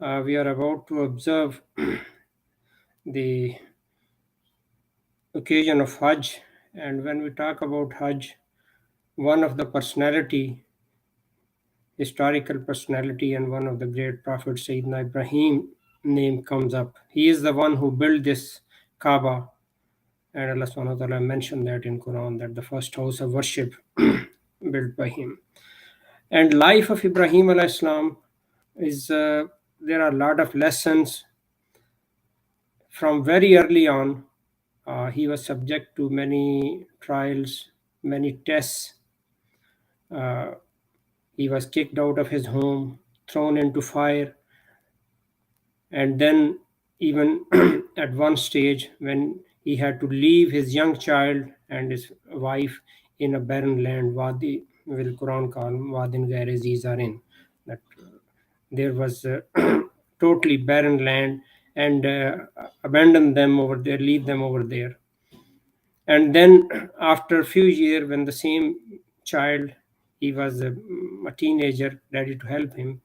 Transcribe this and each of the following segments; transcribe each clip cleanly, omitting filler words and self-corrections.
We are about to observe the occasion of Hajj, and when we talk about Hajj, one of the historical personality, and one of the great prophets, Sayyidina Ibrahim, name comes up. He is the one who built this Kaaba, and Allah subhanahu wa ta'ala mentioned that in Quran, that the first house of worship built by him. And life of Ibrahim alayhi salam is there are a lot of lessons from very early on. He was subject to many trials, many tests. He was kicked out of his home, thrown into fire, and then even at one stage when he had to leave his young child and his wife in a barren land, Wadi will Quran call Wadin Gair Zizarin, that there was a totally barren land, and abandon them over there, leave them over there. And then after a few years, when the same child, he was a teenager ready to help him,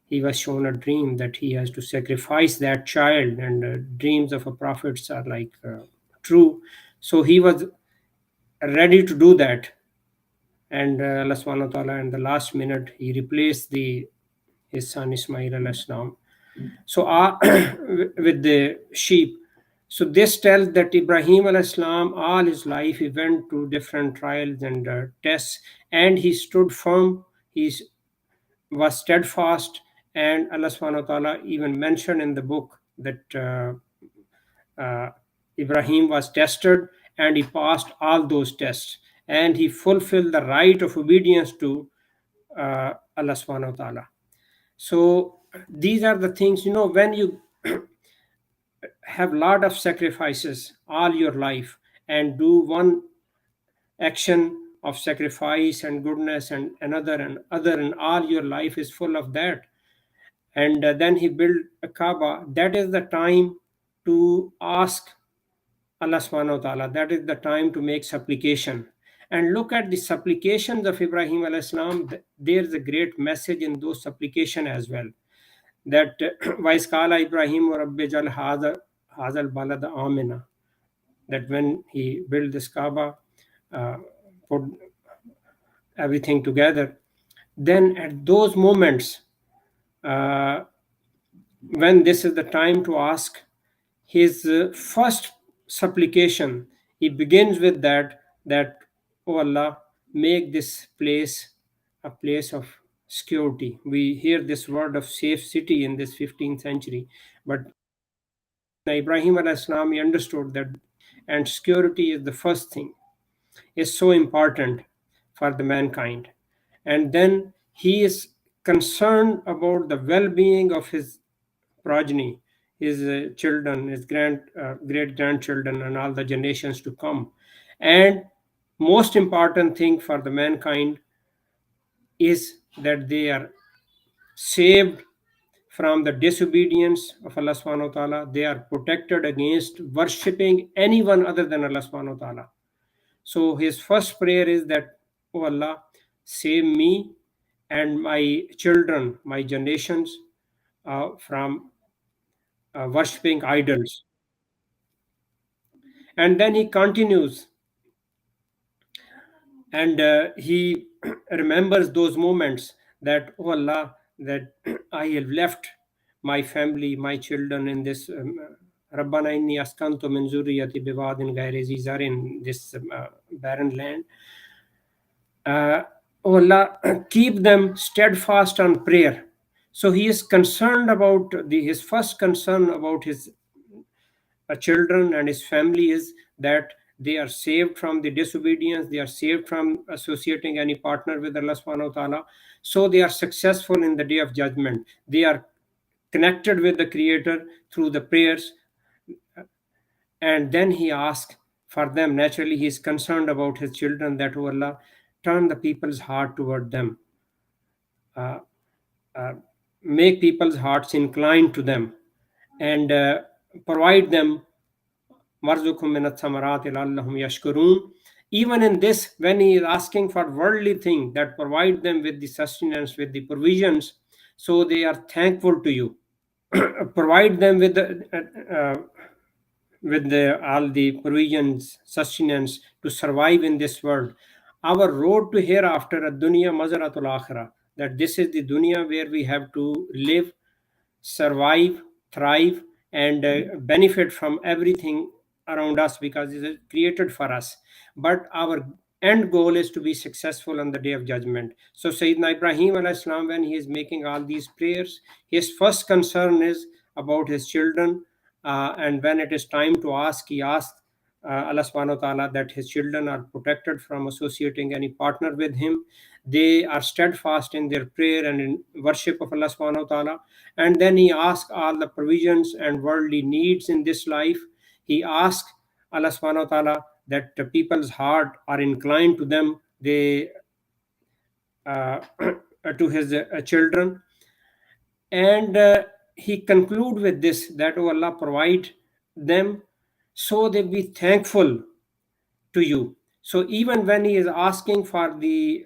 he was shown a dream that he has to sacrifice that child, and dreams of a prophets are like true. So he was ready to do that, and Allah subhanahu wa ta'ala, in the last minute, he replaced his son Ismail alayhi salam. So with the sheep. So this tells that Ibrahim alayhi salam, all his life, he went through different trials and tests, and he stood firm. He was steadfast, and Allah subhanahu wa ta'ala even mentioned in the book that Ibrahim was tested, and he passed all those tests, and he fulfilled the right of obedience to Allah subhanahu wa ta'ala. So these are the things, when you have a lot of sacrifices all your life and do one action of sacrifice and goodness, and another and other, and all your life is full of that. And then he built a Kaaba. That is the time to ask Allah subhanahu wa ta'ala. That is the time to make supplication. And look at the supplications of Ibrahim alayhi salam. There's a great message in those supplication as well. That Vaiskala Ibrahim or Rabbi Jal Hazal Balad Amina. That when he built this Kaaba, put everything together, then at those moments, when this is the time to ask, his first supplication, he begins with that oh Allah, make this place a place of security. We hear this word of safe city in this 15th century, but Ibrahim alayhi salam, he understood that, and security is the first thing, is so important for the mankind. And then he is concerned about the well-being of his progeny, his children, his great grandchildren, and all the generations to come. And most important thing for the mankind is that they are saved from the disobedience of Allah subhanahu wa ta'ala. They are protected against worshipping anyone other than Allah subhanahu wa ta'ala. So his first prayer is that, oh Allah, save me and my children, my generations, from worshipping idols. And then he continues, and he remembers those moments that, oh Allah, that I have left my family, my children in this Rabbana inni askantu min zurriyati biwadin ghairi zi zarin, this barren land. Oh Allah, keep them steadfast on prayer. So he is concerned about his first concern about his children and his family is that they are saved from the disobedience, they are saved from associating any partner with Allah subhanahu wa ta'ala. So they are successful in the day of judgment. They are connected with the Creator through the prayers. And then he asks for them. Naturally, he is concerned about his children, that, oh Allah, turn the people's heart toward them. Make people's hearts inclined to them, and provide them. Even in this, when he is asking for worldly thing, that provide them with the sustenance, with the provisions, so they are thankful to you. Provide them with all the provisions, sustenance to survive in this world. Our road to hereafter, a dunya mazaratul akhirah, that this is the dunya where we have to live, survive, thrive, and benefit from everything around us because it is created for us. But our end goal is to be successful on the day of judgment. So Sayyidina Ibrahim alayhi salam, when he is making all these prayers, his first concern is about his children. And when it is time to ask, he asked Allah subhanahu wa ta'ala that his children are protected from associating any partner with him. They are steadfast in their prayer and in worship of Allah subhanahu wa ta'ala. And then he asked all the provisions and worldly needs in this life. He asked Allah subhanahu wa ta'ala that the people's heart are inclined to them, they to his children. And he conclude with this, that oh Allah, provide them so they be thankful to you. So even when he is asking for the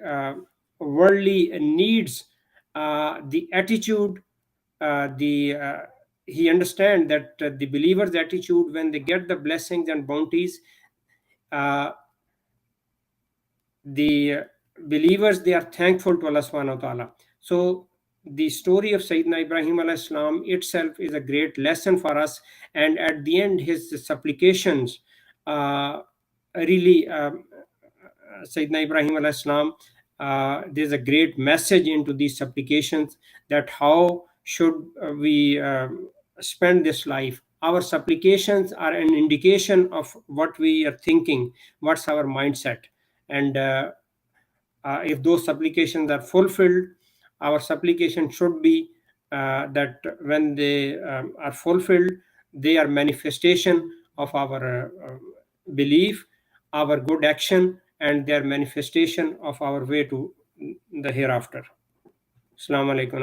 worldly needs, the attitude, the he understand that the believer's attitude when they get the blessings and bounties, uh, the believers, they are thankful to Allah subhanahu wa ta'ala. So the story of Sayyidina Ibrahim alayhi salam itself is a great lesson for us. And at the end, his supplications really, Sayyidina Ibrahim alayhi salam, there's a great message into these supplications, that how should we spend this life. Our supplications are an indication of what we are thinking, what's our mindset. And if those supplications are fulfilled, our supplication should be that when they are fulfilled, they are manifestation of our belief, our good action, and their manifestation of our way to the hereafter. Assalamu alaikum.